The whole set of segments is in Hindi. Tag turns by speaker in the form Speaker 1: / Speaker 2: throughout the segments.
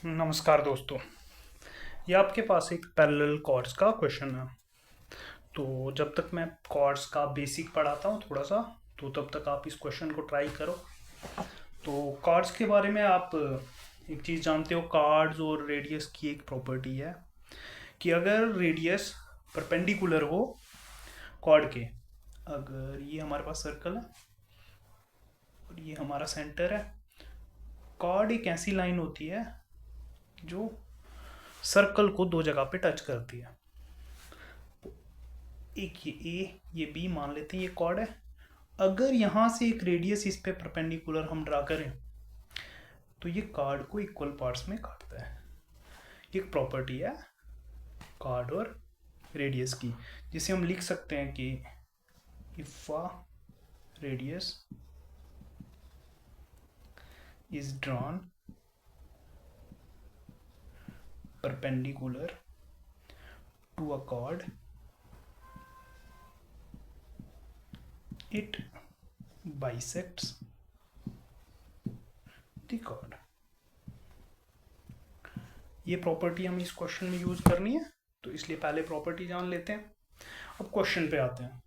Speaker 1: नमस्कार दोस्तों। ये आपके पास एक पैरेलल कॉर्ड्स का क्वेश्चन है। तो जब तक मैं कॉर्ड्स का बेसिक पढ़ाता हूँ थोड़ा सा, तो तब तक आप इस क्वेश्चन को ट्राई करो। तो कॉर्ड्स के बारे में आप एक चीज़ जानते हो, कॉर्ड्स और रेडियस की एक प्रॉपर्टी है कि अगर रेडियस परपेंडिकुलर हो कॉर्ड के, अगर ये हमारे पास सर्कल है और ये हमारा सेंटर है, कॉर्ड एक ऐसी लाइन होती है जो सर्कल को दो जगह पे टच करती है। एक ये ए, ये बी मान लेते हैं, ये कॉर्ड है। अगर यहाँ से एक रेडियस इस पे परपेंडिकुलर हम ड्रा करें तो ये कार्ड को इक्वल पार्ट्स में काटता है। एक प्रॉपर्टी है कार्ड और रेडियस की, जिसे हम लिख सकते हैं कि if a radius is drawn perpendicular to a chord, it bisects the chord। ये प्रॉपर्टी हमें इस क्वेश्चन में यूज करनी है, तो इसलिए पहले प्रॉपर्टी जान लेते हैं। अब क्वेश्चन पे आते हैं।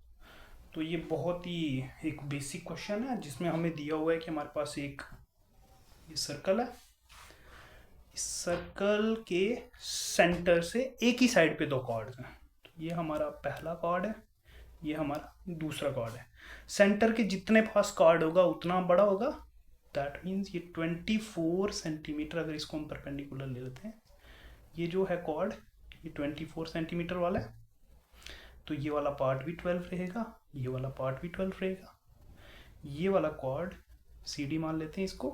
Speaker 1: तो ये बहुत ही एक बेसिक क्वेश्चन है जिसमें हमें दिया हुआ है कि हमारे पास एक ये सर्कल है। इस सर्कल के सेंटर से एक ही साइड पे दो कॉर्ड्स हैं। तो ये हमारा पहला कॉर्ड है, ये हमारा दूसरा कॉर्ड है। सेंटर के जितने पास कॉर्ड होगा उतना बड़ा होगा। दैट मीन्स ये 24 सेंटीमीटर, अगर इसको हम परपेंडिकुलर ले लेते हैं, ये जो है कॉर्ड ये 24 सेंटीमीटर वाला है। तो ये वाला पार्ट भी 12 रहेगा, ये वाला पार्ट भी 12 रहेगा। ये वाला कॉर्ड सी डी मान लेते हैं इसको,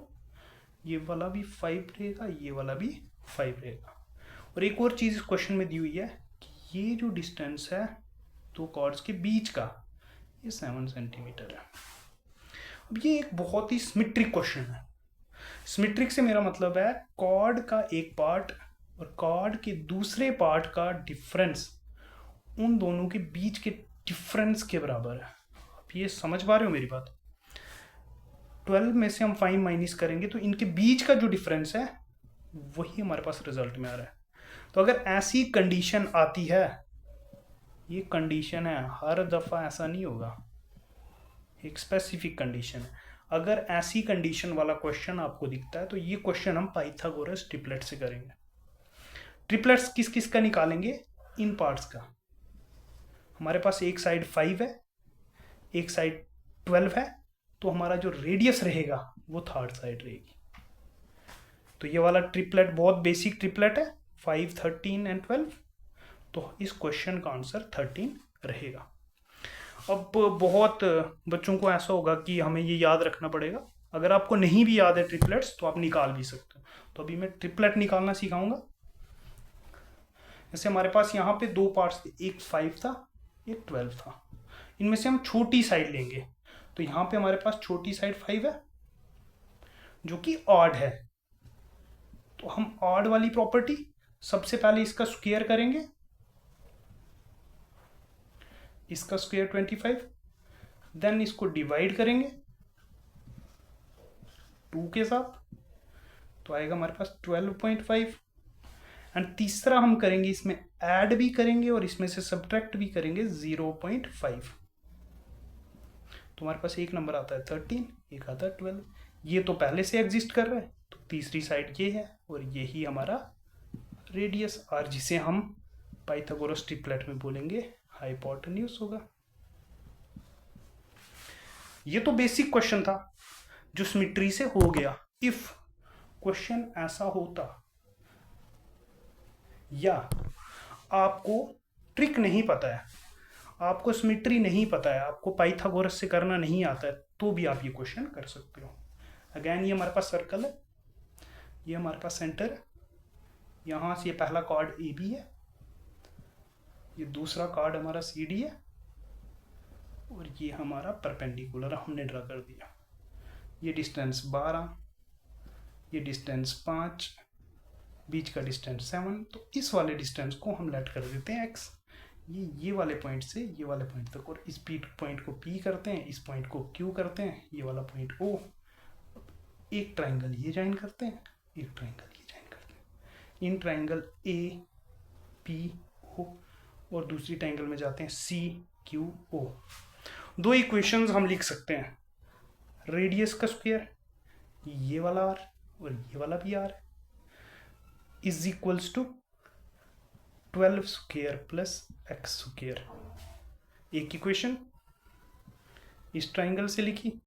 Speaker 1: ये वाला भी 5 रहेगा, ये वाला भी 5 रहेगा। और एक और चीज़ इस क्वेश्चन में दी हुई है कि ये जो डिस्टेंस है दो कॉर्ड्स के बीच का, ये 7 सेंटीमीटर है। अब ये एक बहुत ही सिमेट्रिक क्वेश्चन है। सिमेट्रिक से मेरा मतलब है कॉर्ड का एक पार्ट और कॉर्ड के दूसरे पार्ट का डिफरेंस उन दोनों के बीच के डिफरेंस के बराबर है। अब ये समझ पा रहे हो मेरी बात? 12 में से हम 5 माइनस करेंगे तो इनके बीच का जो डिफरेंस है वही हमारे पास रिजल्ट में आ रहा है। तो अगर ऐसी कंडीशन आती है, ये कंडीशन है, हर दफ़ा ऐसा नहीं होगा, एक स्पेसिफिक कंडीशन है। अगर ऐसी कंडीशन वाला क्वेश्चन आपको दिखता है तो ये क्वेश्चन हम पाइथागोरस ट्रिपलेट से करेंगे। ट्रिपलेट्स किस किस का निकालेंगे? इन पार्ट्स का। हमारे पास एक साइड 5 है, एक साइड 12 है, तो हमारा जो रेडियस रहेगा वो थर्ड साइड रहेगी। तो ये वाला ट्रिपलेट बहुत बेसिक ट्रिपलेट है, 5, 13 एंड 12। तो इस क्वेश्चन का आंसर 13 रहेगा। अब बहुत बच्चों को ऐसा होगा कि हमें ये याद रखना पड़ेगा। अगर आपको नहीं भी याद है ट्रिपलेट्स तो आप निकाल भी सकते हो। तो अभी मैं ट्रिपलेट निकालना सिखाऊंगा। जैसे हमारे पास यहाँ पे दो पार्ट्स थे, एक 5 था, एक 12 था। इनमें से हम छोटी साइड लेंगे। तो यहाँ पे हमारे पास छोटी साइड 5 है जो कि ऑड है। तो हम ऑड वाली प्रॉपर्टी सबसे पहले इसका स्क्वायर करेंगे, इसका स्क्वायर 25, देन इसको डिवाइड करेंगे 2 के साथ, तो आएगा हमारे पास 12.5। एंड तीसरा हम करेंगे, इसमें ऐड भी करेंगे और इसमें से सब्ट्रैक्ट भी करेंगे 0.5। तो हमारे पास एक नंबर आता है 13, एक आता है 12। ये तो पहले से एग्जिस्ट कर रहा है, तो तीसरी साइड ये है और यही हमारा रेडियस आर, जिसे हम पाइथागोरस ट्रिपलेट में बोलेंगे हाइपोटेन्यूज होगा। ये तो बेसिक क्वेश्चन था जो सिमेट्री से हो गया। इफ क्वेश्चन ऐसा होता या आपको ट्रिक नहीं पता है, आपको सिमेट्री नहीं पता है, आपको पाइथागोरस से करना नहीं आता है, तो भी आप ये क्वेश्चन कर सकते हो। अगेन ये हमारे पास सर्कल है, ये हमारे पास सेंटर है, यहाँ से ये पहला कॉर्ड ए बी है, ये दूसरा कॉर्ड हमारा सी डी है, और ये हमारा परपेंडिकुलर हमने ड्रा कर दिया। ये डिस्टेंस 12, ये डिस्टेंस 5, बीच का डिस्टेंस 7। तो इस वाले डिस्टेंस को हम लेट कर देते हैं x। ये वाले पॉइंट से ये वाले पॉइंट तक, और इस पॉइंट को P करते हैं, इस पॉइंट को Q करते हैं, ये वाला पॉइंट O। एक ट्राइंगल ये ज्वाइन करते हैं, एक ट्राइंगल ये ज्वाइन करते हैं। In triangle A P O और दूसरी ट्राइंगल में जाते हैं सी क्यू ओ। दो इक्वेशंस हम लिख सकते हैं, रेडियस का स्क्वायर ये वाला आर और ये वाला भी R is equals to 12 square plus X square. एक इक्वेशन इस ट्राइंगल से लिखी